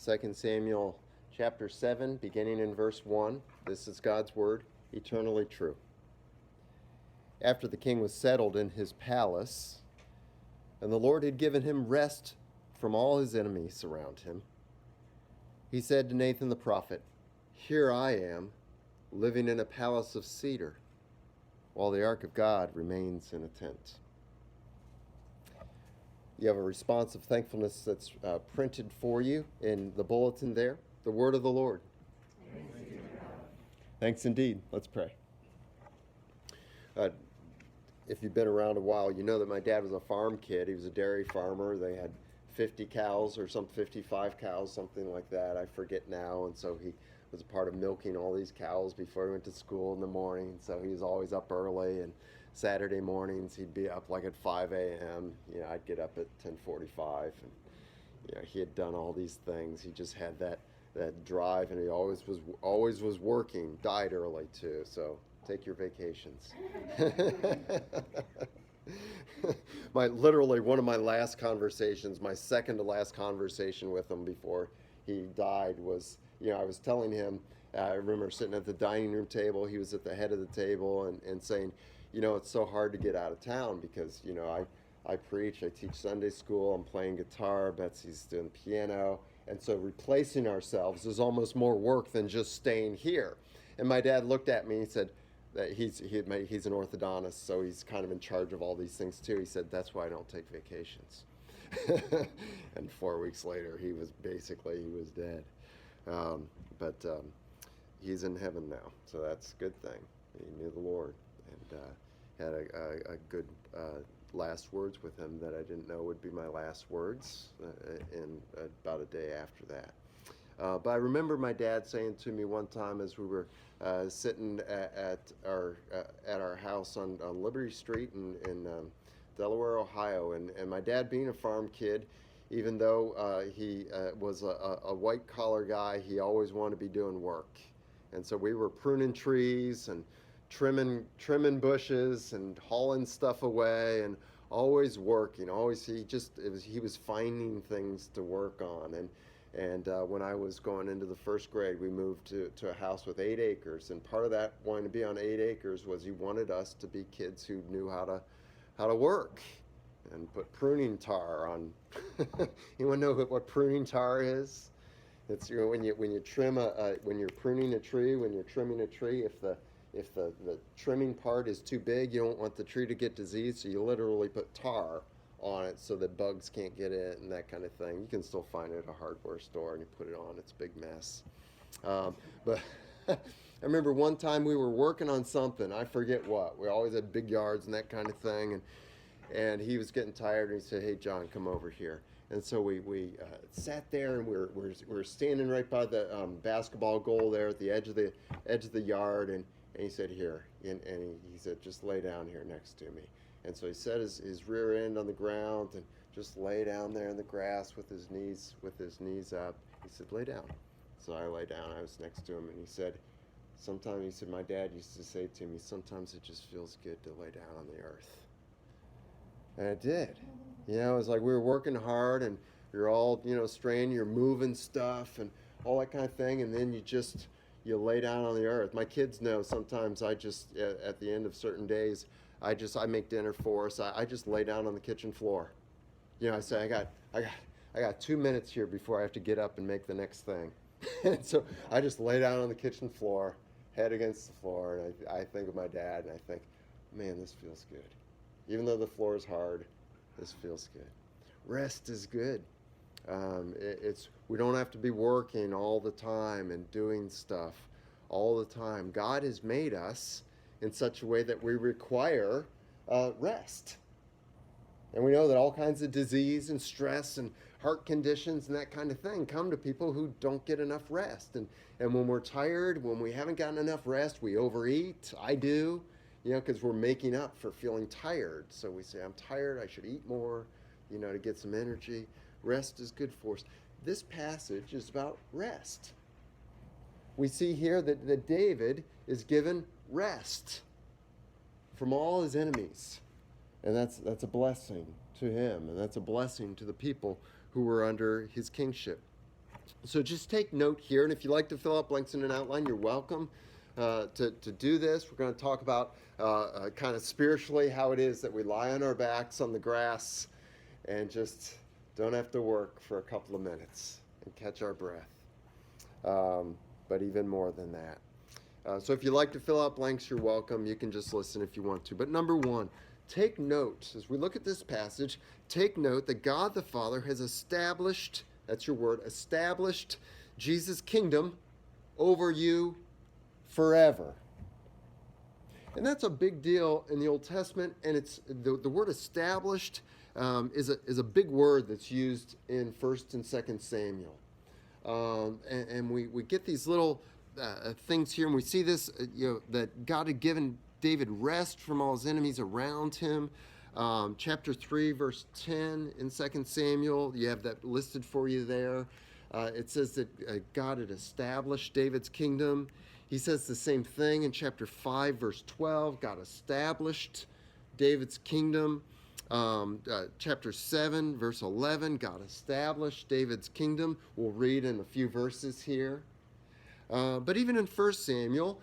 2 Samuel chapter 7, beginning in verse 1. This is God's word, eternally true. After the king was settled in his palace, and the Lord had given him rest from all his enemies around him, he said to Nathan the prophet, "Here I am, living in a palace of cedar, while the ark of God remains in a tent." You have a response of thankfulness that's printed for you in the bulletin there. The word of the Lord. Thanks indeed. Let's pray. If you've been around a while, you know that my dad was a farm kid. He was a dairy farmer. They had 50 cows or some 55 cows, something like that. I forget now. And so he was a part of milking all these cows before he went to school in the morning. So he was always up early, and Saturday mornings he'd be up like at 5 a.m. I'd get up at 10:45, and he had done all these things. He just had that drive, and he always was working. Died early too, so take your vacations. Literally one of my last conversations, my second to last conversation with him before he died was, I was telling him, I remember sitting at the dining room table, he was at the head of the table, and saying, it's so hard to get out of town because, I preach, I teach Sunday school, I'm playing guitar, Betsy's doing piano, and so replacing ourselves is almost more work than just staying here. And my dad looked at me and said that he's an orthodontist, so he's kind of in charge of all these things too. He said, "That's why I don't take vacations." And 4 weeks later, he was dead. But he's in heaven now, so that's a good thing. He knew the Lord, and had a good last words with him that I didn't know would be my last words in about a day after that. But I remember my dad saying to me one time as we were sitting at our house on Liberty Street in Delaware, Ohio, and my dad being a farm kid, even though he was a white-collar guy, he always wanted to be doing work. And so we were pruning trees and trimming bushes and hauling stuff away and always working. He was finding things to work on. And when I was going into the first grade, we moved to a house with 8 acres. And part of that wanting to be on 8 acres was he wanted us to be kids who knew how to work and put pruning tar on. Anyone know what pruning tar is? It's when you trim when you're pruning a tree, when you're trimming a tree, if the trimming part is too big, you don't want the tree to get diseased, so you literally put tar on it so that bugs can't get it and that kind of thing. You can still find it at a hardware store, and you put it on. It's a big mess. But I remember one time we were working on something. I forget what. We always had big yards and that kind of thing. And he was getting tired, and he said, "Hey, John, come over here." And so we sat there, and we're standing right by the basketball goal there at the edge of the yard, and he said, "Here," and he said, "Just lay down here next to me." And so he set his rear end on the ground and just lay down there in the grass with his knees up. He said, "Lay down." So I lay down. I was next to him, and he said, "My dad used to say to me, sometimes it just feels good to lay down on the earth." And it did. It was like we were working hard, and you're all, strained, you're moving stuff and all that kind of thing, and then you lay down on the earth. My kids know sometimes I just, at the end of certain days, I make dinner for us. I just lay down on the kitchen floor. I say, I got 2 minutes here before I have to get up and make the next thing. And so I just lay down on the kitchen floor, head against the floor, and I think of my dad, and I think, man, this feels good. Even though the floor is hard, this feels good. Rest is good. We don't have to be working all the time and doing stuff all the time. God has made us in such a way that we require rest. And we know that all kinds of disease and stress and heart conditions and that kind of thing come to people who don't get enough rest. And when we're tired, when we haven't gotten enough rest, we overeat. I do, because we're making up for feeling tired. So we say, I'm tired, I should eat more, to get some energy. Rest is good for us. This passage is about rest. We see here that David is given rest from all his enemies. And that's a blessing to him, and that's a blessing to the people who were under his kingship. So just take note here, and if you'd like to fill out blanks in an outline, you're welcome to do this. We're going to talk about kind of spiritually how it is that we lie on our backs on the grass and just don't have to work for a couple of minutes and catch our breath. But even more than that. So if you'd like to fill out blanks, you're welcome. You can just listen if you want to. But number one, take note, as we look at this passage, take note that God the Father has established, that's your word, established Jesus' kingdom over you forever. And that's a big deal in the Old Testament, and it's the word established is a big word that's used in 1st and 2nd Samuel. And we get these little things here, and we see this, that God had given David rest from all his enemies around him. Chapter 3, verse 10 in 2 Samuel, you have that listed for you there. It says that God had established David's kingdom. He says the same thing in chapter 5, verse 12. God established David's kingdom. Chapter 7, verse 11, God established David's kingdom. We'll read in a few verses here. But even in 1 Samuel,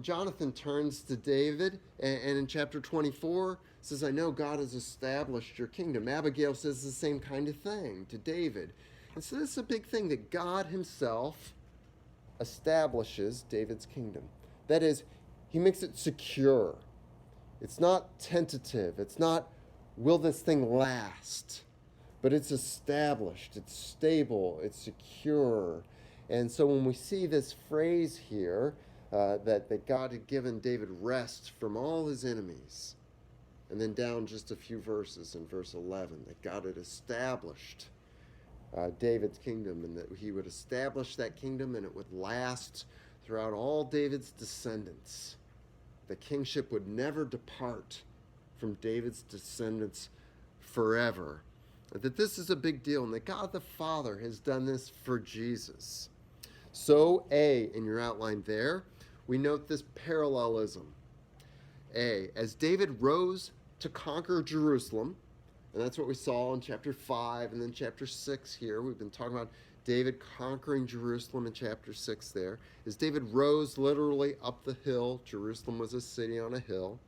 Jonathan turns to David, and in chapter 24 says, I know God has established your kingdom. Abigail says the same kind of thing to David. And so this is a big thing, that God himself establishes David's kingdom. That is, he makes it secure. It's not tentative. It's not, will this thing last? But it's established. It's stable. It's secure. And so when we see this phrase here, that God had given David rest from all his enemies, and then down just a few verses in verse 11, that God had established David's kingdom, and that he would establish that kingdom and it would last throughout all David's descendants. The kingship would never depart from David's descendants forever. That this is a big deal, and that God the Father has done this for Jesus. So, A, in your outline there, we note this parallelism. A, as David rose to conquer Jerusalem, and that's what we saw in chapter 5 and then chapter 6 here. We've been talking about David conquering Jerusalem in chapter 6 there. As David rose literally up the hill, Jerusalem was a city on a hill.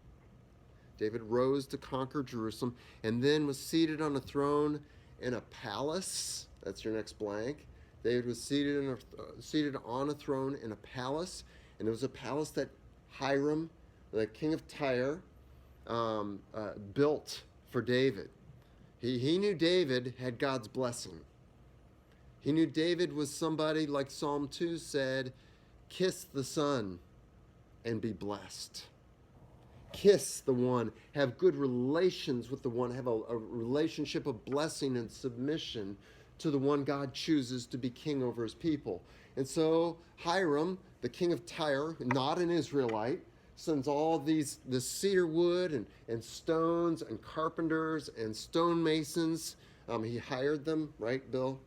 David rose to conquer Jerusalem and then was seated on a throne in a palace. That's your next blank. David was seated on a throne in a palace, and it was a palace that Hiram, the king of Tyre, built for David. He knew David had God's blessing. He knew David was somebody, like Psalm 2 said, kiss the Son and be blessed. Kiss the one, have good relations with the one, have a relationship of blessing and submission to the one God chooses to be king over his people. And so Hiram, the king of Tyre, not an Israelite, sends all the cedar wood and stones and carpenters and stonemasons. He hired them, right, Bill?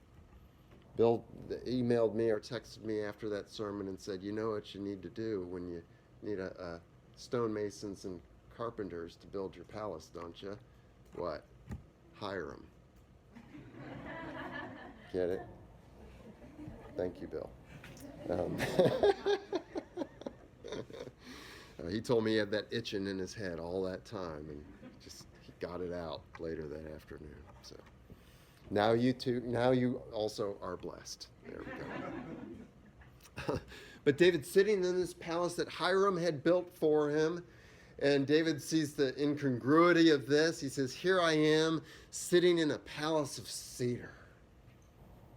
Bill emailed me or texted me after that sermon and said, you know what you need to do when you need a stonemasons and carpenters to build your palace, don't you? What? Hire them. Get it? Thank you, Bill. He told me he had that itching in his head all that time, and he got it out later that afternoon. So now you also are blessed. There we go. But David's sitting in this palace that Hiram had built for him, and David sees the incongruity of this. He says, here I am sitting in a palace of cedar,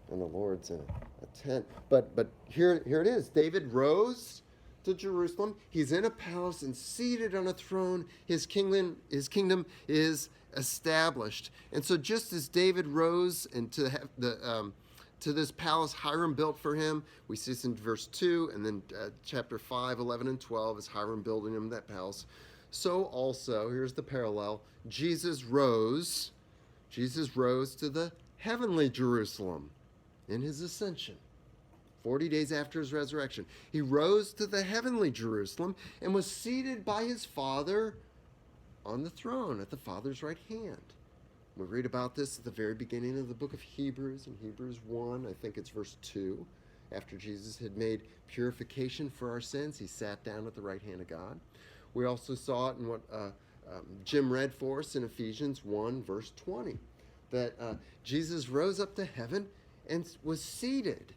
and the Lord's in a tent. But here it is. David rose to Jerusalem. He's in a palace and seated on a throne. His kingdom is established. And so just as David rose into to this palace Hiram built for him, we see this in verse 2, and then chapter 5, 11, and 12 is Hiram building him that palace. So also, here's the parallel, Jesus rose to the heavenly Jerusalem in his ascension. 40 days after his resurrection, he rose to the heavenly Jerusalem and was seated by his Father on the throne at the Father's right hand. We read about this at the very beginning of the book of Hebrews, in Hebrews 1, I think it's verse 2. After Jesus had made purification for our sins, he sat down at the right hand of God. We also saw it in what Jim read for us in Ephesians 1, verse 20, that Jesus rose up to heaven and was seated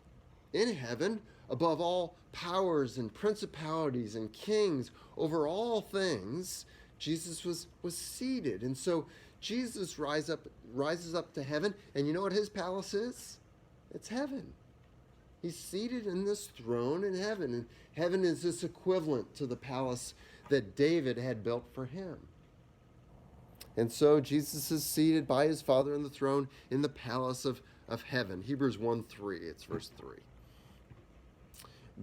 in heaven above all powers and principalities and kings over all things. Jesus was seated. And so Jesus rises up to heaven, and you know what his palace is? It's heaven. He's seated in this throne in heaven, and heaven is this equivalent to the palace that David had built for him. And so Jesus is seated by his Father on the throne in the palace of heaven. Hebrews 1:3, it's verse 3.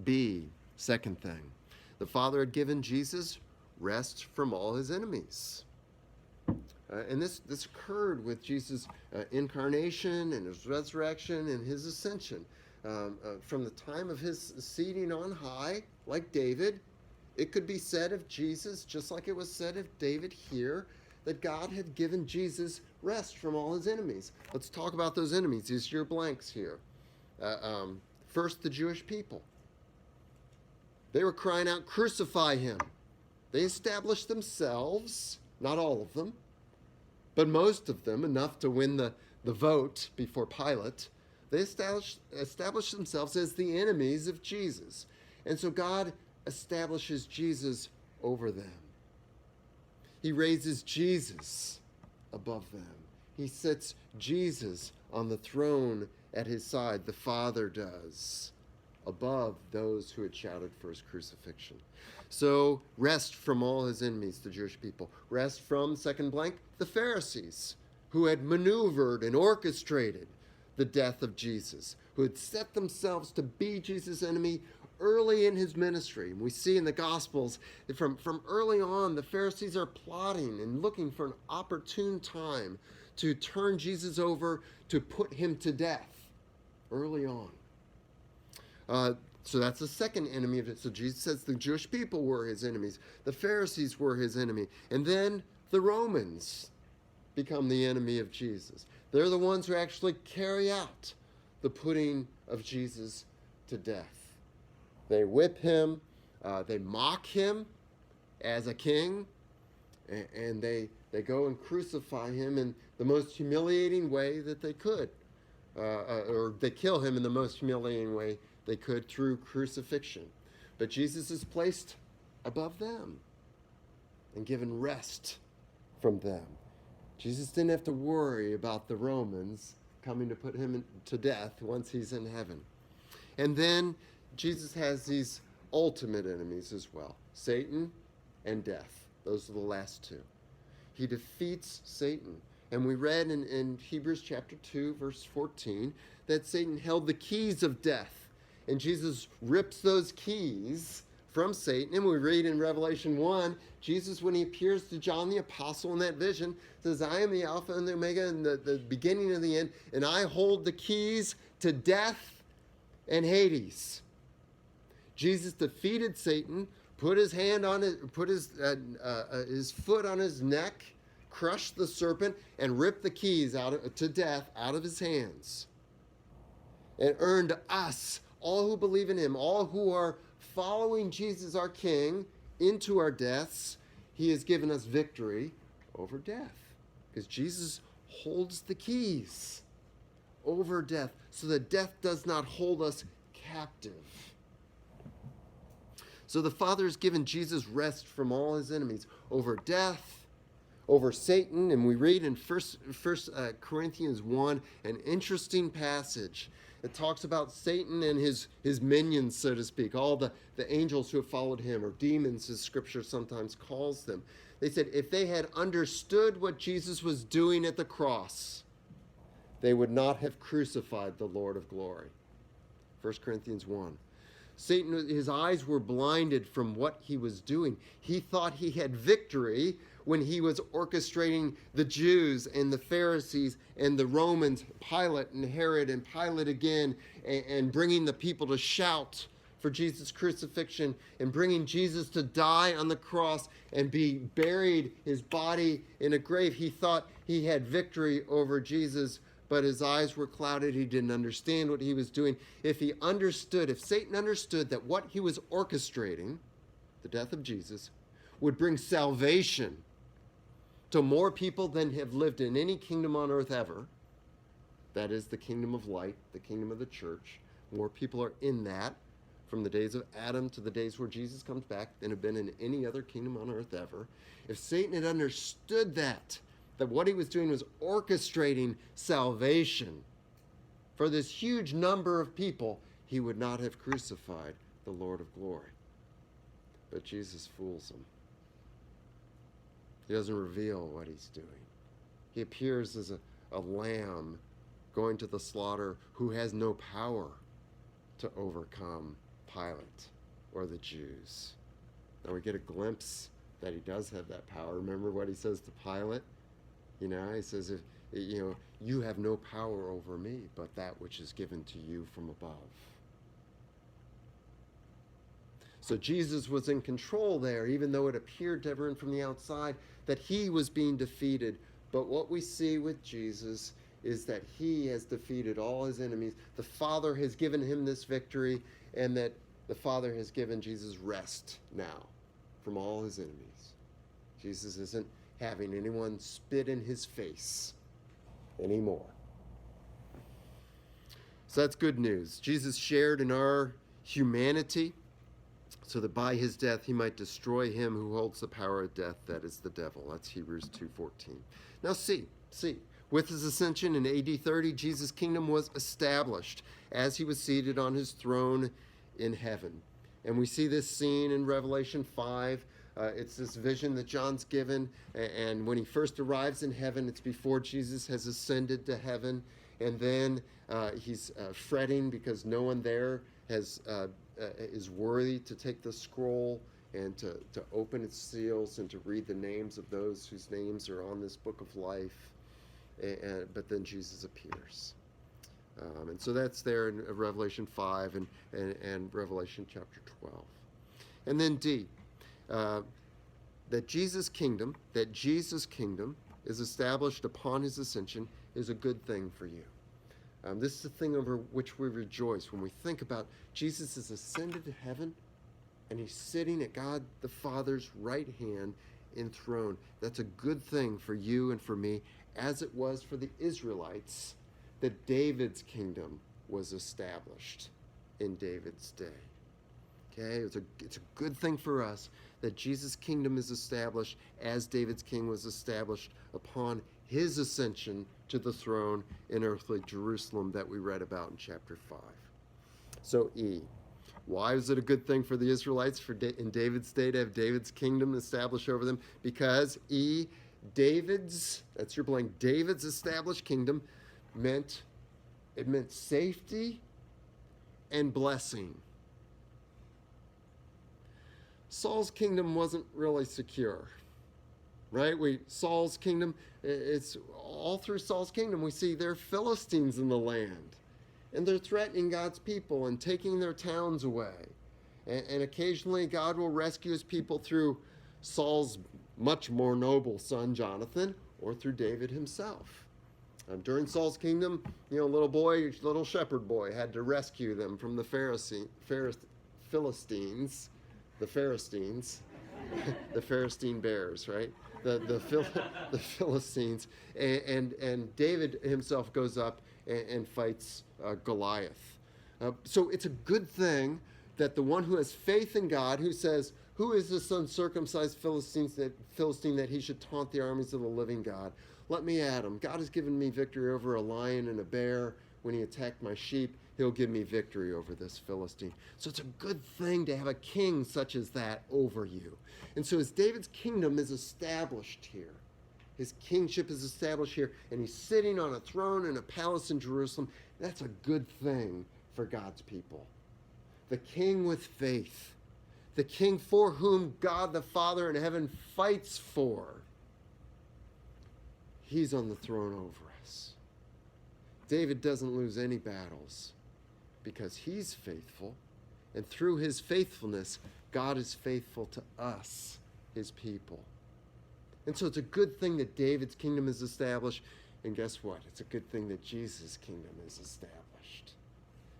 B, second thing, the Father had given Jesus rest from all his enemies. And this occurred with Jesus' incarnation and his resurrection and his ascension. From the time of his seating on high, like David, it could be said of Jesus, just like it was said of David here, that God had given Jesus rest from all his enemies. Let's talk about those enemies. These are your blanks here. First, the Jewish people. They were crying out, "Crucify him." They established themselves, not all of them, but most of them, enough to win the vote before Pilate. They established themselves as the enemies of Jesus. And so God establishes Jesus over them. He raises Jesus above them. He sets Jesus on the throne at his side. The Father does, above those who had shouted for his crucifixion. So rest from all his enemies, the Jewish people. Rest from, second blank, the Pharisees, who had maneuvered and orchestrated the death of Jesus, who had set themselves to be Jesus' enemy early in his ministry. And we see in the Gospels that from early on, the Pharisees are plotting and looking for an opportune time to turn Jesus over, to put him to death early on. So that's the second enemy of it. So Jesus says the Jewish people were his enemies. The Pharisees were his enemy. And then the Romans become the enemy of Jesus. They're the ones who actually carry out the putting of Jesus to death. They whip him, they mock him as a king, and they go and crucify him in the most humiliating way that they could. Or they kill him in the most humiliating way they could through crucifixion. But Jesus is placed above them and given rest from them. Jesus didn't have to worry about the Romans coming to put him to death once he's in heaven. And then Jesus has these ultimate enemies as well, Satan and death. Those are the last two. He defeats Satan. And we read in Hebrews chapter 2, verse 14, that Satan held the keys of death. And Jesus rips those keys from Satan. And we read in Revelation 1, Jesus, when he appears to John the Apostle in that vision, says, "I am the Alpha and the Omega, and the beginning and the end, and I hold the keys to death and Hades." Jesus defeated Satan, put his hand on it, put his foot on his neck, crushed the serpent, and ripped the keys to death out of his hands, and earned us, all who believe in him, all who are following Jesus our King into our deaths. He has given us victory over death, because Jesus holds the keys over death, so that death does not hold us captive. So the Father has given Jesus rest from all his enemies over death, over Satan. And we read in 1 Corinthians 1, an interesting passage. It talks about Satan and his minions, so to speak, all the angels who have followed him, or demons, as Scripture sometimes calls them. They said if they had understood what Jesus was doing at the cross, they would not have crucified the Lord of glory. 1 Corinthians 1. Satan, his eyes were blinded from what he was doing. He thought he had victory when he was orchestrating the Jews and the Pharisees and the Romans, Pilate and Herod and Pilate again, and bringing the people to shout for Jesus' crucifixion and bringing Jesus to die on the cross and be buried, his body in a grave. He thought he had victory over Jesus, but his eyes were clouded. He didn't understand what he was doing. If Satan understood that what he was orchestrating, the death of Jesus, would bring salvation to more people than have lived in any kingdom on earth ever, that is the kingdom of light, the kingdom of the church. More people are in that from the days of Adam to the days where Jesus comes back than have been in any other kingdom on earth ever. If Satan had understood that what he was doing was orchestrating salvation for this huge number of people, he would not have crucified the Lord of glory. But Jesus fools him. He doesn't reveal what he's doing. He appears as a lamb going to the slaughter who has no power to overcome Pilate or the Jews. Now we get a glimpse that he does have that power. Remember what he says to Pilate? He says, you have no power over me, but that which is given to you from above. So Jesus was in control there, even though it appeared to everyone from the outside that he was being defeated. But what we see with Jesus is that he has defeated all his enemies. The Father has given him this victory, and that the Father has given Jesus rest now from all his enemies. Jesus isn't having anyone spit in his face anymore. So that's good news. Jesus shared in our humanity so that by his death he might destroy him who holds the power of death, that is the devil. That's Hebrews 2:14. Now see, with his ascension in AD 30, Jesus' kingdom was established as he was seated on his throne in heaven. And we see this scene in Revelation 5. It's this vision that John's given, and when he first arrives in heaven, it's before Jesus has ascended to heaven, and then he's fretting because no one there is worthy to take the scroll and to open its seals and to read the names of those whose names are on this book of life. But then Jesus appears. And so that's there in Revelation 5 and Revelation chapter 12. And then D, that Jesus' kingdom is established upon his ascension is a good thing for you. This is the thing over which we rejoice when we think about Jesus is ascended to heaven and he's sitting at God the Father's right hand enthroned. That's a good thing for you and for me, as it was for the Israelites that David's kingdom was established in David's day. Okay, it's a good thing for us that Jesus' kingdom is established as David's king was established upon his ascension to the throne in earthly Jerusalem that we read about in chapter 5. So E, why is it a good thing for the Israelites in David's day to have David's kingdom established over them? Because E, David's established kingdom meant safety and blessing. Saul's kingdom wasn't really secure, right? Saul's kingdom, it's all through Saul's kingdom, we see there are Philistines in the land, and they're threatening God's people and taking their towns away. And occasionally God will rescue his people through Saul's much more noble son, Jonathan, or through David himself. During Saul's kingdom, little shepherd boy had to rescue them from the Philistines, the Philistine bears, right? The Philistines, and David himself goes up and fights Goliath. So it's a good thing that the one who has faith in God, who says, "Who is this uncircumcised Philistine that he should taunt the armies of the living God? Let me at him. God has given me victory over a lion and a bear. When he attacked my sheep, he'll give me victory over this Philistine." So it's a good thing to have a king such as that over you. And so as David's kingdom is established here, his kingship is established here, and he's sitting on a throne in a palace in Jerusalem, that's a good thing for God's people. The king with faith, the king for whom God the Father in heaven fights for, he's on the throne over us. David doesn't lose any battles because he's faithful And through his faithfulness, God is faithful to us, his people. And so it's a good thing that David's kingdom is established. And guess what? It's a good thing that Jesus' kingdom is established.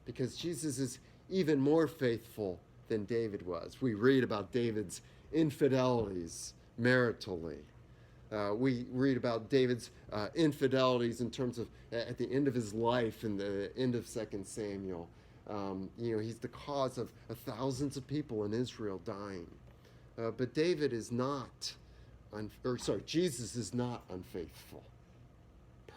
Because Jesus is even more faithful than David was. We read about David's infidelities maritally. We read about David's infidelities in terms of at the end of his life in the end of 2 Samuel. He's the cause of thousands of people in Israel dying. But David is not, Jesus is not unfaithful.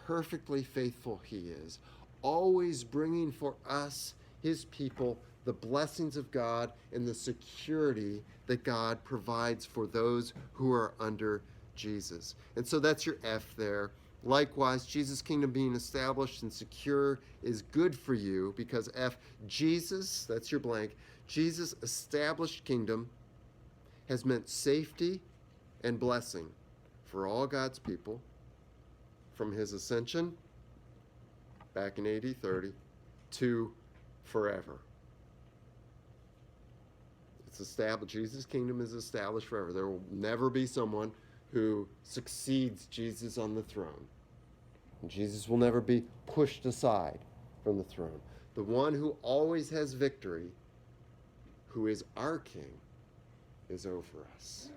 Perfectly faithful he is, always bringing for us, his people, the blessings of God and the security that God provides for those who are under Jesus. And so that's your F there. Likewise, Jesus' kingdom being established and secure is good for you because F, Jesus, that's your blank, Jesus' established kingdom has meant safety and blessing for all God's people from his ascension back in AD 30 to forever. It's established. Jesus' kingdom is established forever. There will never be someone who succeeds Jesus on the throne. And Jesus will never be pushed aside from the throne. The one who always has victory, who is our King, is over us.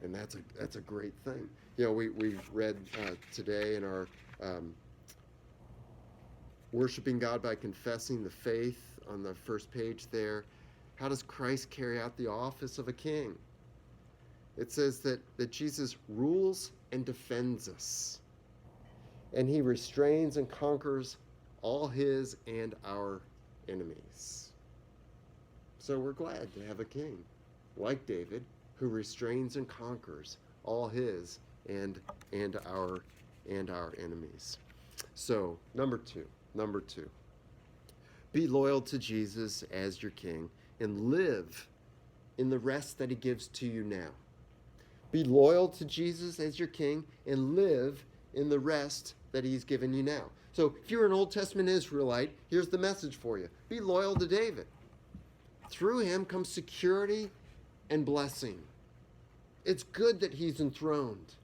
And that's a great thing. We've read today in our Worshiping God by Confessing the Faith on the first page there. How does Christ carry out the office of a king? It says that Jesus rules and defends us. And he restrains and conquers all his and our enemies. So we're glad to have a king like David who restrains and conquers all his and our enemies. So number two, be loyal to Jesus as your king and live in the rest that he gives to you now. Be loyal to Jesus as your king and live in the rest that he's given you now. So if you're an Old Testament Israelite, here's the message for you. Be loyal to David. Through him comes security and blessing. It's good that he's enthroned.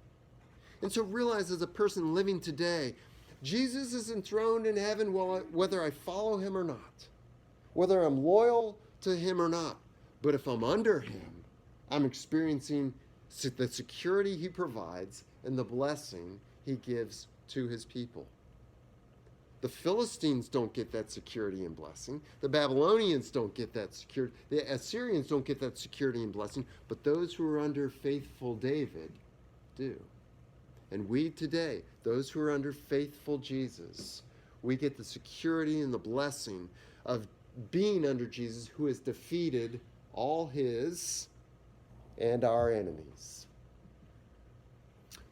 And so realize as a person living today, Jesus is enthroned in heaven whether I follow him or not, whether I'm loyal to him or not. But if I'm under him, I'm experiencing the security he provides and the blessing he gives to his people. The Philistines don't get that security and blessing. The Babylonians don't get that security. The Assyrians don't get that security and blessing. But those who are under faithful David do. And we today, those who are under faithful Jesus, we get the security and the blessing of being under Jesus, who has defeated all his and our enemies.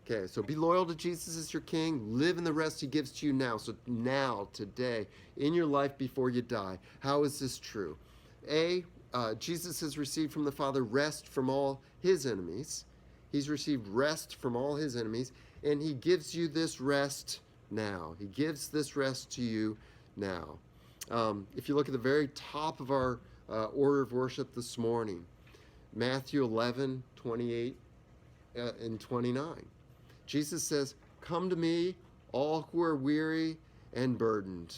Okay, so be loyal to Jesus as your king. Live in the rest he gives to you now. So now, today, in your life before you die. How is this true? Jesus has received from the Father rest from all his enemies. He's received rest from all his enemies, and he gives you this rest now. He gives this rest to you now. If you look at the very top of our order of worship this morning, Matthew 11, 28 and 29. Jesus says, "Come to me, all who are weary and burdened,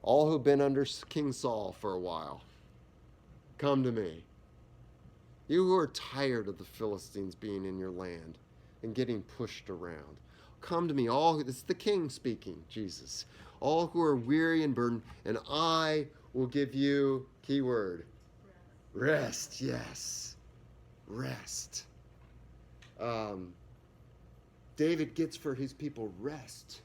all who've been under King Saul for a while. Come to me. You who are tired of the Philistines being in your land and getting pushed around. Come to me, this is the King speaking, Jesus. All who are weary and burdened, and I will give you," keyword, rest, yes, rest. David gets for his people rest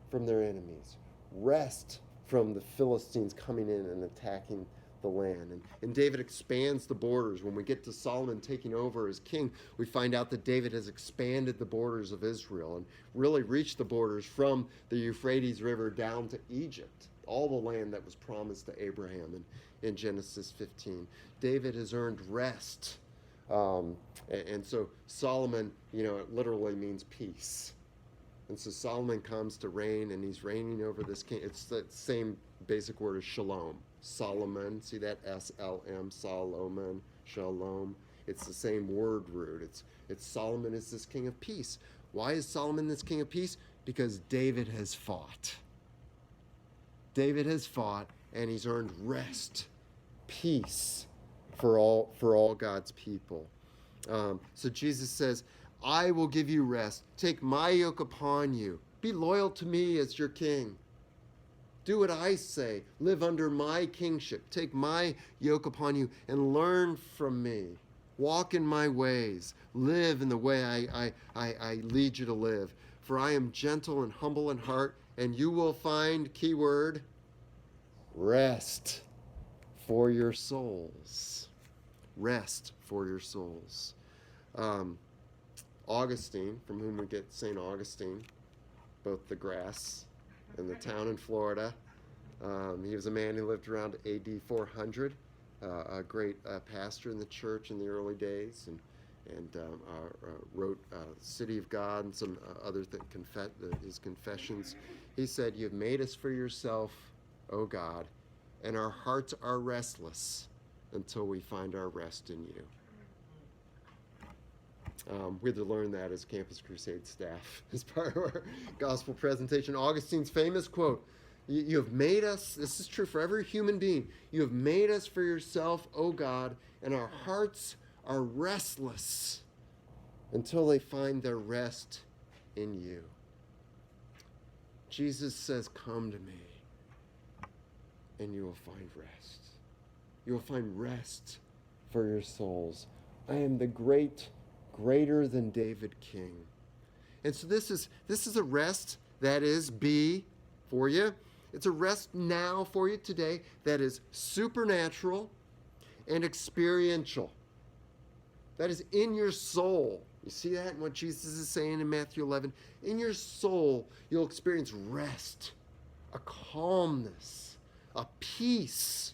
from their enemies, rest from the Philistines coming in and attacking the land. And David expands the borders. When we get to Solomon taking over as king, we find out that David has expanded the borders of Israel and really reached the borders from the Euphrates River down to Egypt, all the land that was promised to Abraham in Genesis 15. David has earned rest. And so Solomon, it literally means peace. And so Solomon comes to reign, and he's reigning over this king. It's the same basic word as shalom. Solomon, see that? S-L-M, Solomon, shalom. It's the same word root. It's Solomon is this king of peace. Why is Solomon this king of peace? Because David has fought. David has fought, and he's earned rest, peace for all God's people. So Jesus says, I will give you rest. Take my yoke upon you. Be loyal to me as your king. Do what I say. Live under my kingship. Take my yoke upon you and learn from me. Walk in my ways. Live in the way I lead you to live. For I am gentle and humble in heart, and you will find, keyword, rest for your souls. Rest for your souls. Augustine, from whom we get St. Augustine, both the grass and the town in Florida. He was a man who lived around AD 400, a great pastor in the church in the early days, and wrote City of God and some other his confessions. He said, "You have made us for yourself, O God, and our hearts are restless until we find our rest in you." We had to learn that as Campus Crusade staff as part of our gospel presentation. Augustine's famous quote, you have made us, this is true for every human being, you have made us for yourself, O God, and our hearts are restless until they find their rest in you. Jesus says, come to me, and you will find rest. You will find rest for your souls. I am the greater than David King. And so this is a rest that is for you. It's a rest now for you today that is supernatural and experiential. That is in your soul. You see that in what Jesus is saying in Matthew 11? In your soul, you'll experience rest, a calmness, a peace.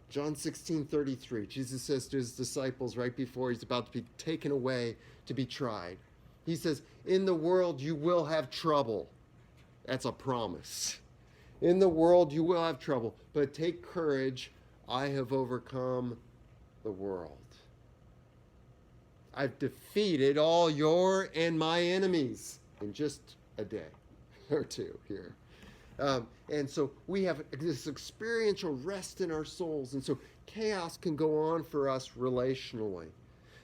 John 16:33, Jesus says to his disciples right before he's about to be taken away to be tried. He says, in the world you will have trouble. That's a promise. In the world you will have trouble, but take courage. I have overcome the world. I've defeated all your and my enemies in just a day or two here. And so we have this experiential rest in our souls. And so chaos can go on for us relationally.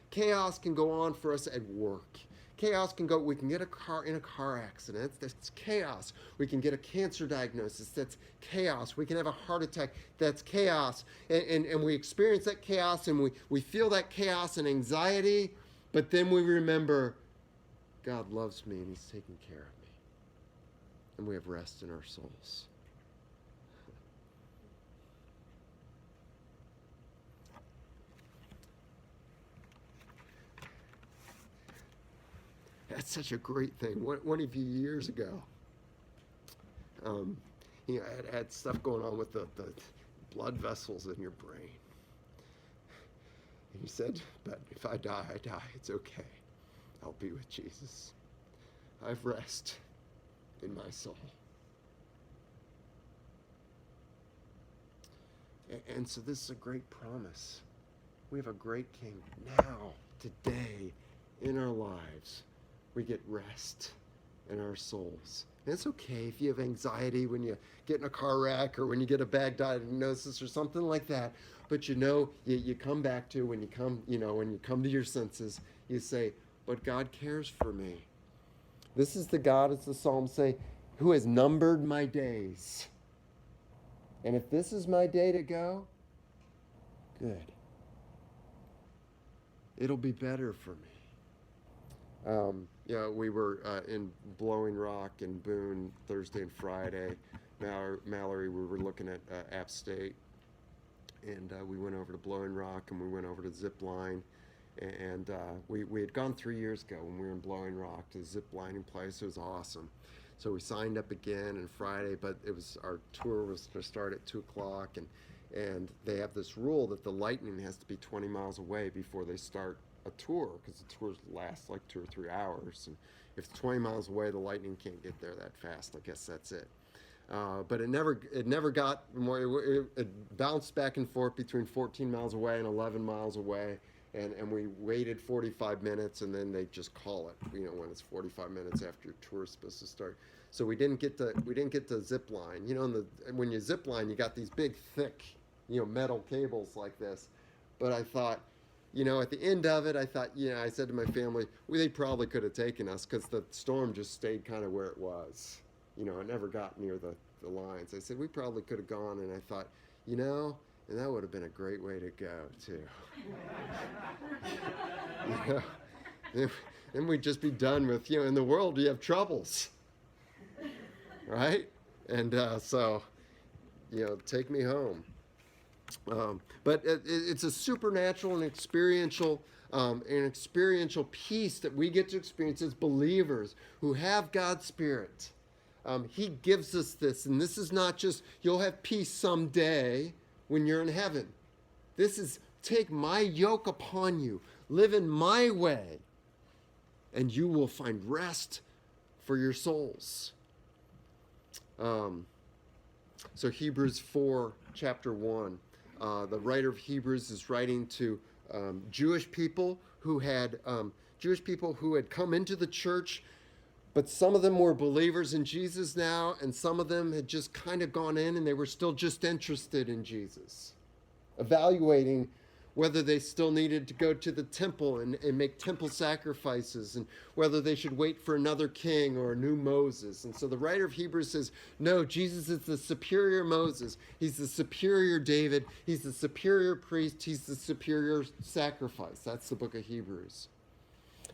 Chaos can go on for us at work. We can get in a car accident. That's chaos. We can get a cancer diagnosis. That's chaos. We can have a heart attack. That's chaos. And we experience that chaos, and we feel that chaos and anxiety, but then we remember God loves me and he's taking care of me. And we have rest in our souls. That's such a great thing. One of you years ago, I had stuff going on with the blood vessels in your brain. And he said, but if I die, I die. It's okay. I'll be with Jesus. I have rest in my soul. And so this is a great promise. We have a great King now, today, in our lives. We get rest in our souls. And it's okay if you have anxiety when you get in a car wreck or when you get a bad diagnosis or something like that. But you come back to when you come to your senses, you say, but God cares for me. This is the God, as the Psalms say, who has numbered my days. And if this is my day to go, good. It'll be better for me. We were in Blowing Rock and Boone Thursday and Friday. Mallory, we were looking at App State, and we went over to Blowing Rock and we went over to Zip Line. And we had gone 3 years ago when we were in Blowing Rock to the zip lining place. It was awesome. So we signed up again on Friday, but our tour was to start at 2 o'clock, and they have this rule that the lightning has to be 20 miles away before they start a tour, because the tours last like 2 or 3 hours. And if it's 20 miles away, the Lightning can't get there that fast. I guess that's it. But it never got more. It bounced back and forth between 14 miles away and 11 miles away. And we waited 45 minutes, and then they just call it, when it's 45 minutes after your tour is supposed to start. So we didn't get the zip line. When you zip line, you got these big, thick, metal cables like this. But I thought, at the end of it, I thought, I said to my family, they probably could have taken us, because the storm just stayed kind of where it was. It never got near the lines. I said, we probably could have gone, and I thought, and that would have been a great way to go, too. Then we'd just be done with, in the world you have troubles, right? And so, take me home. But it's a supernatural and experiential peace that we get to experience as believers who have God's Spirit. He gives us this, and this is not just, you'll have peace someday when you're in heaven. This is, take my yoke upon you, live in my way, and you will find rest for your souls. So Hebrews 4, chapter 1, the writer of Hebrews is writing to Jewish people who had come into the church, but some of them were believers in Jesus now, and some of them had just kind of gone in and they were still just interested in Jesus, evaluating whether they still needed to go to the temple and make temple sacrifices, and whether they should wait for another king or a new Moses. And so the writer of Hebrews says, no, Jesus is the superior Moses. He's the superior David. He's the superior priest. He's the superior sacrifice. That's the book of Hebrews.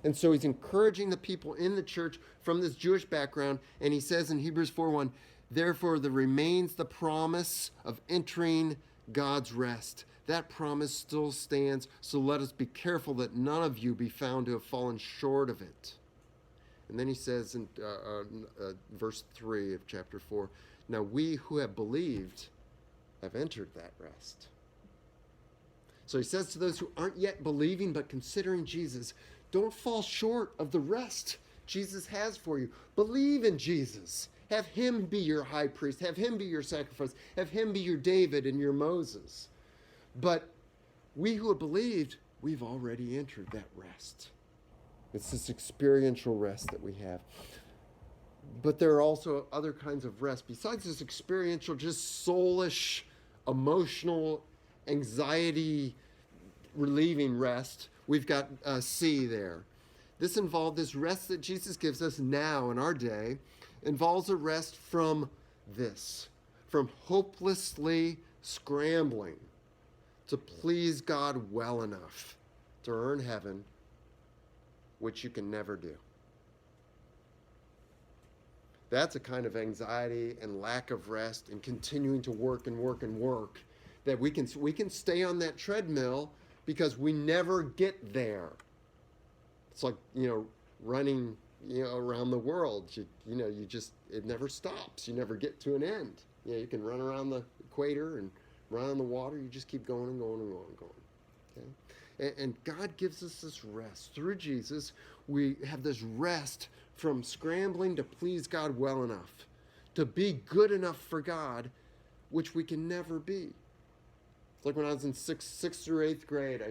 And so he's encouraging the people in the church from this Jewish background, and he says in Hebrews 4:1, therefore there remains the promise of entering God's rest. That promise still stands, so let us be careful that none of you be found to have fallen short of it. And then he says in verse 3 of chapter 4, now we who have believed have entered that rest. So he says to those who aren't yet believing but considering Jesus, don't fall short of the rest Jesus has for you. Believe in Jesus. Have him be your high priest. Have him be your sacrifice. Have him be your David and your Moses. But we who have believed, we've already entered that rest. It's this experiential rest that we have. But there are also other kinds of rest. Besides this experiential, just soulish, emotional, anxiety relieving rest, we've got C there. This rest that Jesus gives us now in our day, involves a rest from hopelessly scrambling to please God well enough to earn heaven, which you can never do. That's a kind of anxiety and lack of rest and continuing to work and work and work that we can stay on that treadmill because we never get there. It's like, running, around the world. It never stops. You never get to an end. You can run around the equator and run on the water. You just keep going and going and going and going. Okay? And God gives us this rest. Through Jesus, we have this rest from scrambling to please God well enough, to be good enough for God, which we can never be. It's like when I was in sixth through 8th grade,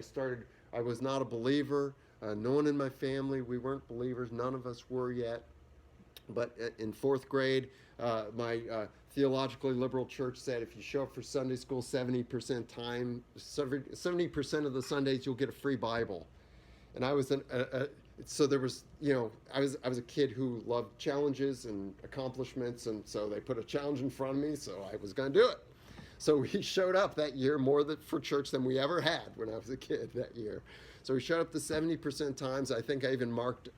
I was not a believer. No one in my family, we weren't believers. None of us were yet. But in 4th grade, my theologically liberal church said if you show up for Sunday school 70% of the Sundays, you'll get a free Bible. And I was so there was, I was a kid who loved challenges and accomplishments, and so they put a challenge in front of me, so I was going to do it. So we showed up that year more for church than we ever had when I was a kid that year. So we showed up the 70% times. I think I even marked,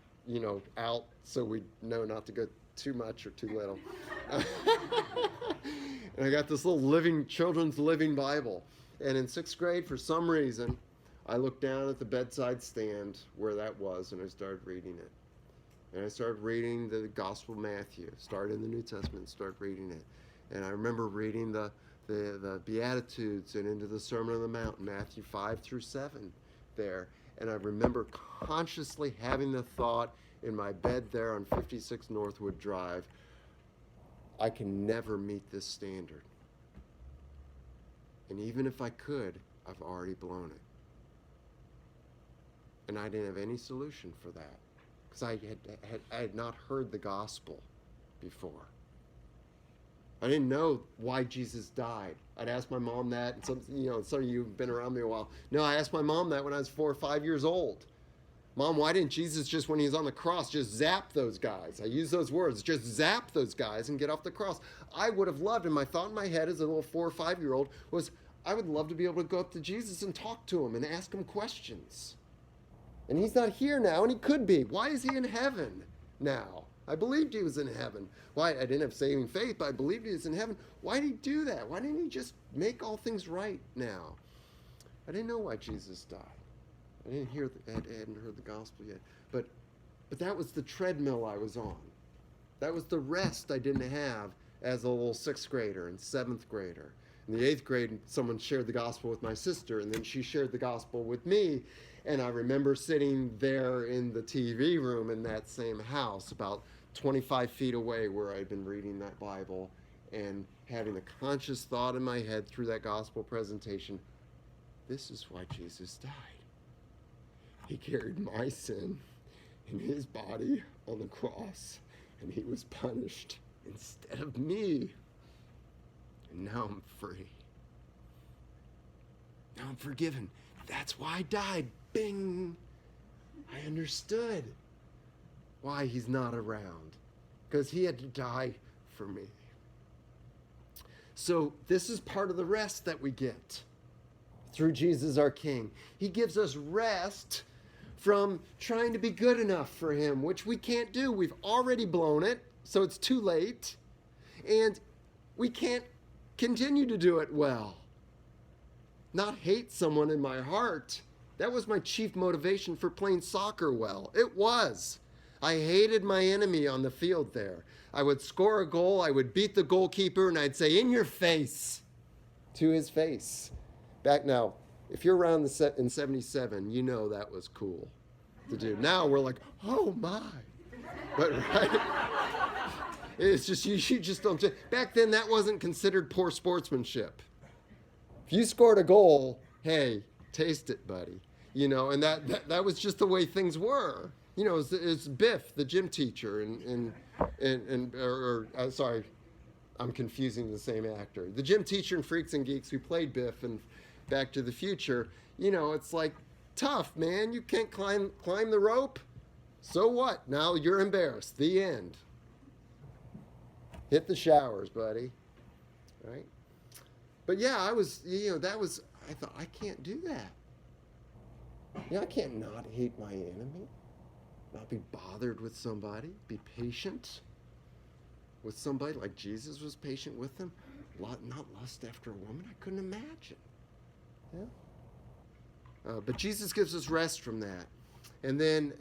out so we know not to go too much or too little. And I got this little children's living Bible. And in 6th grade, for some reason, I looked down at the bedside stand where that was, and I started reading it. And I started reading the Gospel of Matthew. Started in the New Testament, started reading it. And I remember reading the Beatitudes and into the Sermon on the Mount, Matthew 5 through 7 there. And I remember consciously having the thought in my bed there on 56 Northwood Drive, I can never meet this standard. And even if I could, I've already blown it. And I didn't have any solution for that because I had not heard the gospel before. I didn't know why Jesus died. I'd asked my mom that, and some of you have been around me a while. No, I asked my mom that when I was 4 or 5 years old. Mom, why didn't Jesus just, when he was on the cross, just zap those guys? I use those words, just zap those guys and get off the cross. I would have loved, and my thought in my head as a little 4 or 5 year old was, I would love to be able to go up to Jesus and talk to him and ask him questions. And he's not here now, and he could be. Why is he in heaven now? I believed he was in heaven. Why? I didn't have saving faith, but I believed he was in heaven. Why did he do that? Why didn't he just make all things right now? I didn't know why Jesus died. I hadn't heard the gospel yet. But that was the treadmill I was on. That was the rest I didn't have as a little 6th grader and 7th grader. In the 8th grade, someone shared the gospel with my sister, and then she shared the gospel with me. And I remember sitting there in the TV room in that same house, about 25 feet away where I'd been reading that Bible, and having a conscious thought in my head through that gospel presentation, this is why Jesus died. He carried my sin in his body on the cross, and he was punished instead of me. And now I'm free. Now I'm forgiven. That's why I died. Bing! I understood why he's not around. Because he had to die for me. So this is part of the rest that we get through Jesus our King. He gives us rest from trying to be good enough for him, which we can't do. We've already blown it, so it's too late. And we can't continue to do it well. Not hate someone in my heart. That was my chief motivation for playing soccer well. It was. I hated my enemy on the field there. I would score a goal, I would beat the goalkeeper, and I'd say, in your face, to his face. Back now, if you're around in 77, you know that was cool to do. Now we're like, oh my. But right? It's just, you just don't. Back then, that wasn't considered poor sportsmanship. If you scored a goal, hey, taste it, buddy. And that was just the way things were. It's Biff, the gym teacher, sorry, I'm confusing the same actor. The gym teacher in Freaks and Geeks who played Biff in Back to the Future. It's like, tough, man. You can't climb the rope. So what? Now you're embarrassed. The end. Hit the showers, buddy. Right? But yeah, I thought, I can't do that. I can't not hate my enemy, not be bothered with somebody, be patient with somebody like Jesus was patient with them, not lust after a woman. I couldn't imagine. Yeah. But Jesus gives us rest from that. And then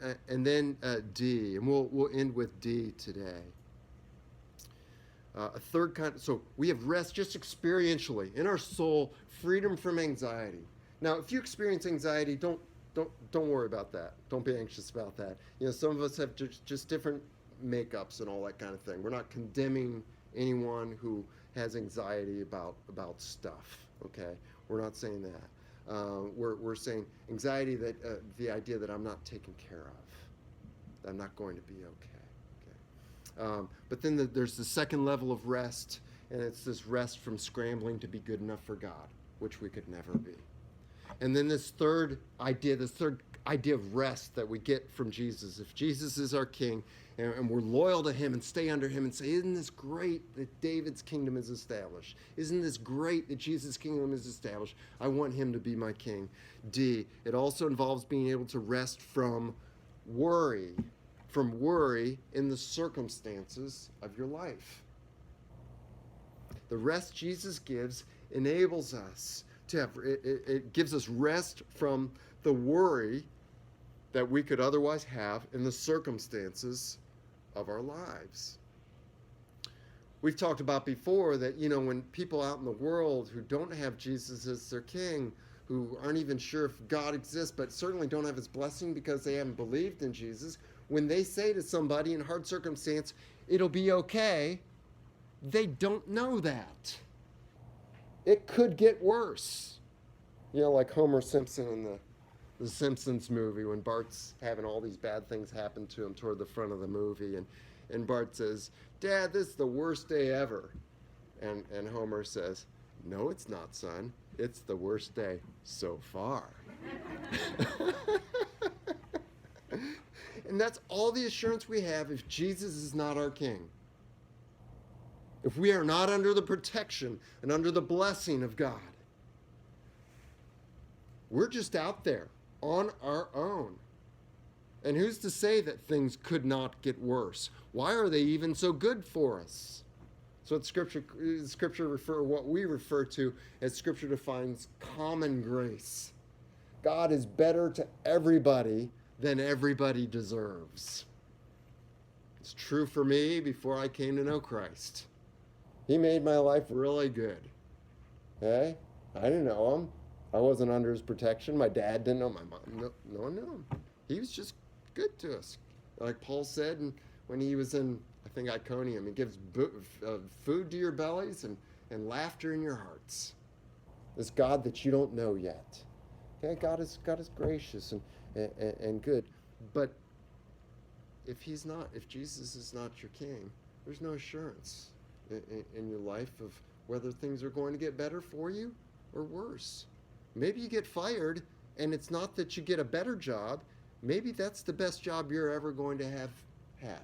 D, and we'll end with D today. A third kind. So we have rest just experientially in our soul, freedom from anxiety. Now, if you experience anxiety, don't worry about that. Don't be anxious about that. Some of us have just different makeups and all that kind of thing. We're not condemning anyone who has anxiety about stuff. Okay, we're not saying that. We're saying anxiety that the idea that I'm not taken care of, I'm not going to be okay. But then there's the second level of rest, and it's this rest from scrambling to be good enough for God, which we could never be. And then this third idea of rest that we get from Jesus. If Jesus is our King and we're loyal to him and stay under him and say, isn't this great that David's kingdom is established? Isn't this great that Jesus' kingdom is established? I want him to be my king. D, it also involves being able to rest from worry in the circumstances of your life. The rest Jesus gives enables us to have, it gives us rest from the worry that we could otherwise have in the circumstances of our lives. We've talked about before that, when people out in the world who don't have Jesus as their king, who aren't even sure if God exists, but certainly don't have his blessing because they haven't believed in Jesus, when they say to somebody in hard circumstance, it'll be okay, they don't know that. It could get worse. You know, like Homer Simpson in the Simpsons movie, when Bart's having all these bad things happen to him toward the front of the movie, and Bart says, "Dad, this is the worst day ever." And Homer says, "No, it's not, son. It's the worst day so far." And that's all the assurance we have if Jesus is not our King. If we are not under the protection and under the blessing of God. We're just out there on our own. And who's to say that things could not get worse? Why are they even so good for us? So what what we refer to as Scripture defines common grace. God is better to everybody than everybody deserves. It's true for me before I came to know Christ. He made my life really good. Okay? I didn't know him. I wasn't under his protection. My dad didn't know. My mom, no one knew him. He was just good to us. Like Paul said when he was in, I think, Iconium, he gives food to your bellies and laughter in your hearts. This God that you don't know yet. Okay, God is gracious and good. But if Jesus is not your king, there's no assurance in your life of whether things are going to get better for you or worse. Maybe you get fired, and it's not that you get a better job. Maybe that's the best job you're ever going to have had.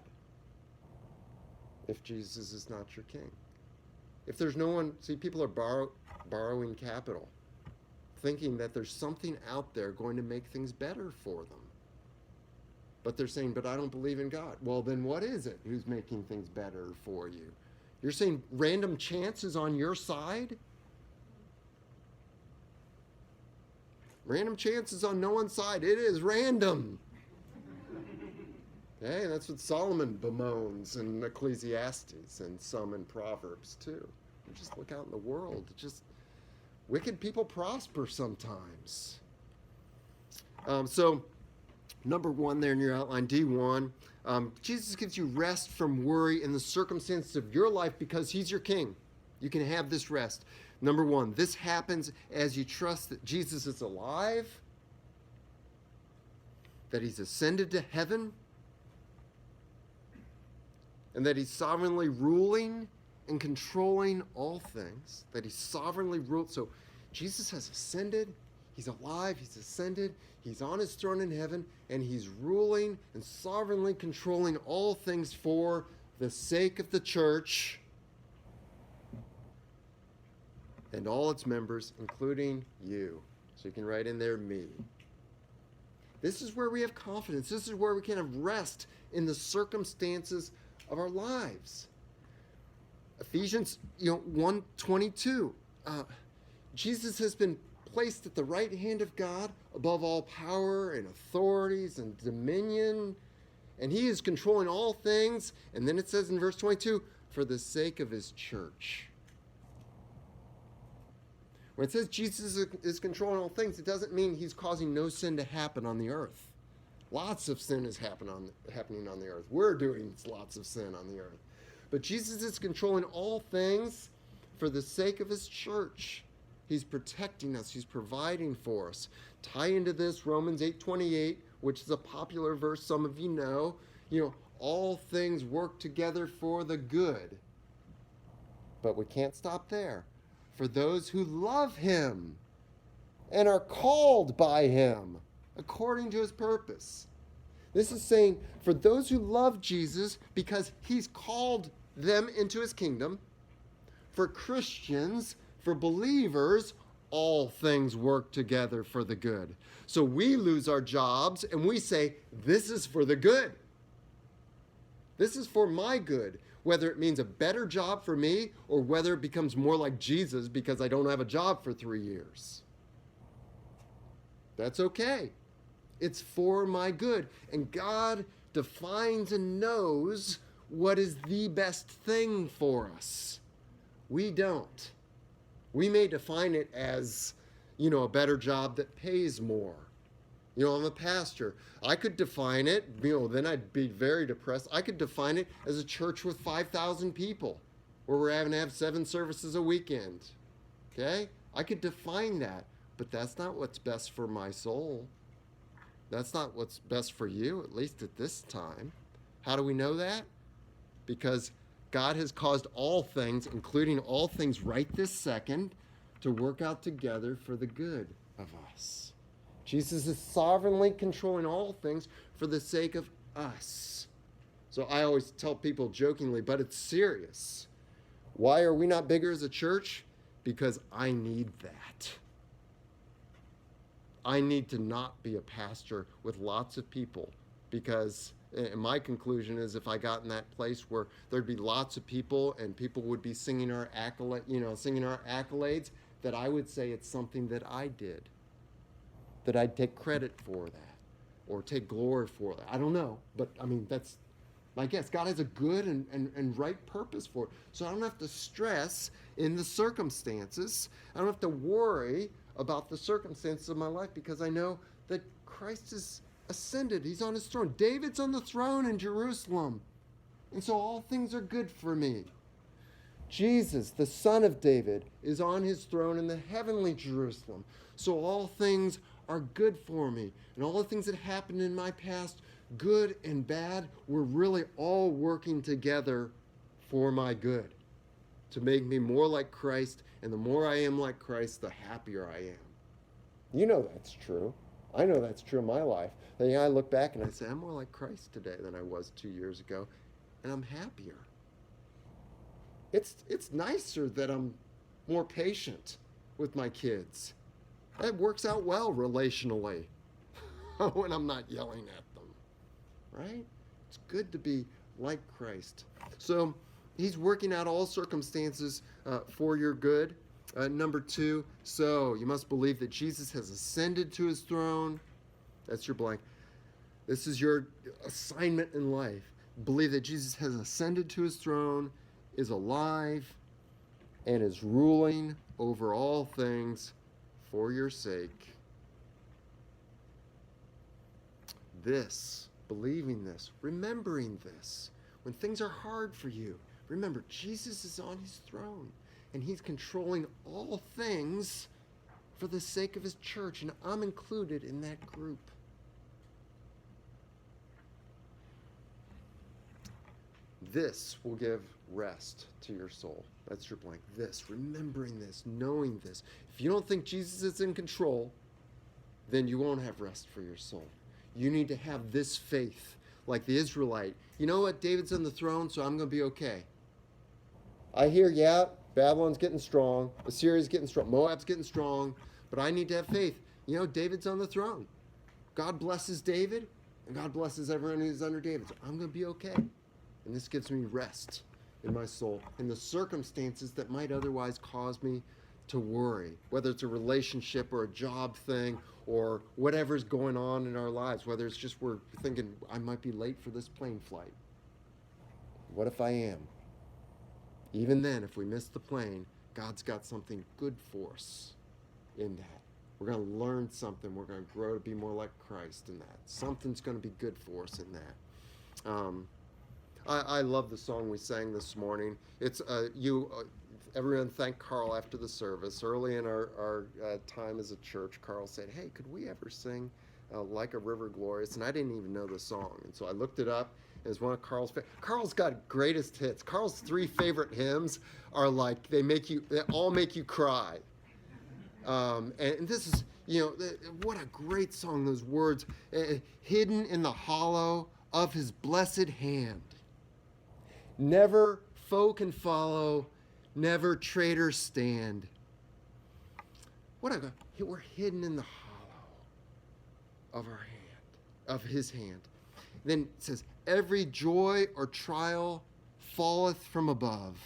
If Jesus is not your king. If there's no one, see, people are borrowing capital, thinking that there's something out there going to make things better for them. But they're saying, but I don't believe in God. Well, then what is it who's making things better for you? You're saying random chance is on your side? Random chance is on no one's side. It is random. Okay, and that's what Solomon bemoans in Ecclesiastes and some in Proverbs too. You just look out in the world. Just wicked people prosper sometimes. So number one there in your outline, D1, Jesus gives you rest from worry in the circumstances of your life because he's your king. You can have this rest. Number one, this happens as you trust that Jesus is alive, that he's ascended to heaven, and that he's sovereignly ruling and controlling all things, that he's sovereignly ruled. So Jesus has ascended, he's alive, he's ascended, he's on his throne in heaven, and he's ruling and sovereignly controlling all things for the sake of the church and all its members, including you. So you can write in there, me. This is where we have confidence. This is where we can have rest in the circumstances of our lives. Ephesians 1:22. Jesus has been placed at the right hand of God above all power and authorities and dominion, and he is controlling all things. And then it says in verse 22, for the sake of his church. When it says Jesus is controlling all things, it doesn't mean he's causing no sin to happen on the earth. Lots of sin is happening on the earth. We're doing lots of sin on the earth. But Jesus is controlling all things for the sake of his church. He's protecting us. He's providing for us. Tie into this Romans 8:28, which is a popular verse some of you know. All things work together for the good. But we can't stop there. For those who love him and are called by him according to his purpose. This is saying for those who love Jesus because he's called them into his kingdom, for Christians, for believers, all things work together for the good. So we lose our jobs and we say, this is for the good. This is for my good. Whether it means a better job for me or whether it becomes more like Jesus because I don't have a job for 3 years. That's okay. It's for my good. And God defines and knows what is the best thing for us. We don't. We may define it as, a better job that pays more. I'm a pastor. I could define it, then I'd be very depressed. I could define it as a church with 5,000 people where we're having to have 7 services a weekend. Okay? I could define that, but that's not what's best for my soul. That's not what's best for you, at least at this time. How do we know that? Because God has caused all things, including all things right this second, to work out together for the good of us. Jesus is sovereignly controlling all things for the sake of us. So I always tell people jokingly, but it's serious. Why are we not bigger as a church? Because I need that. I need to not be a pastor with lots of people, because my conclusion is if I got in that place where there'd be lots of people and people would be singing our accolades, that I would say it's something that I did, that I'd take credit for that or take glory for that. I don't know, but that's my guess. God has a good and right purpose for it. So I don't have to stress in the circumstances. I don't have to worry about the circumstances of my life, because I know that Christ is ascended. He's on his throne. David's on the throne in Jerusalem. And so all things are good for me. Jesus, the Son of David, is on his throne in the heavenly Jerusalem. So all things are good for me. And all the things that happened in my past, good and bad, were really all working together for my good, to make me more like Christ. And the more I am like Christ, the happier I am. That's true. I know that's true in my life. I look back and I say, I'm more like Christ today than I was 2 years ago, and I'm happier. It's nicer that I'm more patient with my kids. That works out well relationally when I'm not yelling at them, right? It's good to be like Christ. So he's working out all circumstances for your good. Number 2, so you must believe that Jesus has ascended to his throne. That's your blank. This is your assignment in life. Believe that Jesus has ascended to his throne, is alive, and is ruling over all things for your sake. Believing this, remembering this, when things are hard for you, remember Jesus is on his throne. And he's controlling all things for the sake of his church. And I'm included in that group. This will give rest to your soul. That's your blank. Remembering this, knowing this. If you don't think Jesus is in control, then you won't have rest for your soul. You need to have this faith, like the Israelite. You know what? David's on the throne, so I'm going to be okay. I hear, Babylon's getting strong, Assyria's getting strong, Moab's getting strong, but I need to have faith. David's on the throne. God blesses David, and God blesses everyone who's under David. So I'm going to be okay. And this gives me rest in my soul, in the circumstances that might otherwise cause me to worry, whether it's a relationship or a job thing or whatever's going on in our lives, whether it's just we're thinking, I might be late for this plane flight. What if I am? Even then, if we miss the plane, God's got something good for us in that. We're going to learn something. We're going to grow to be more like Christ in that. Something's going to be good for us in that. I love the song we sang this morning. It's everyone thank Carl after the service. Early in our time as a church, Carl said, hey, could we ever sing Like a River Glorious? And I didn't even know the song. And so I looked it up. It's one of Carl's Carl's got greatest hits. Carl's 3 favorite hymns are like they all make you cry. And this is, what a great song, those words, hidden in the hollow of his blessed hand. Never foe can follow, never traitor stand. We're hidden in the hollow of our hand, of his hand. Then it says, every joy or trial falleth from above,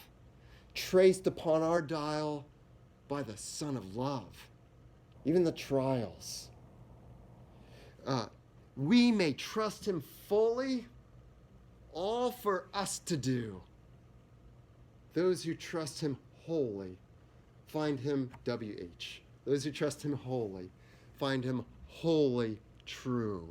traced upon our dial by the Son of Love. Even the trials. We may trust him fully, all for us to do. Those who trust him wholly find him WH, Those who trust him wholly find him wholly true.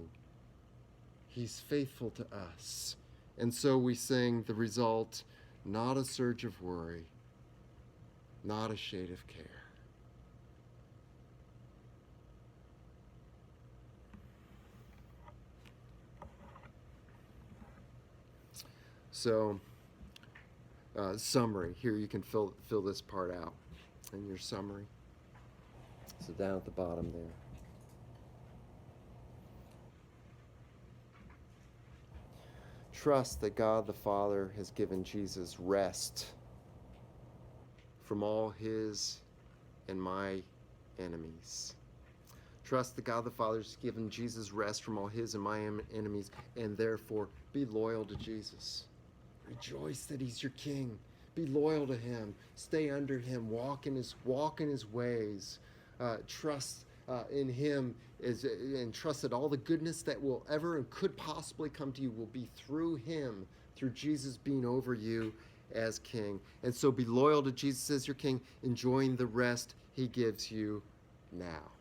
He's faithful to us. And so we sing the result, not a surge of worry, not a shade of care. So, summary. Here you can fill this part out in your summary. So down at the bottom there. Trust that God the Father has given Jesus rest from all his and my enemies. Trust that God the Father has given Jesus rest from all his and my enemies, and therefore be loyal to Jesus. Rejoice that he's your king. Be loyal to him. Stay under him. Walk in his ways. Trust in him, and trust that all the goodness that will ever and could possibly come to you will be through him, through Jesus being over you as king. And so be loyal to Jesus as your king, enjoying the rest he gives you now.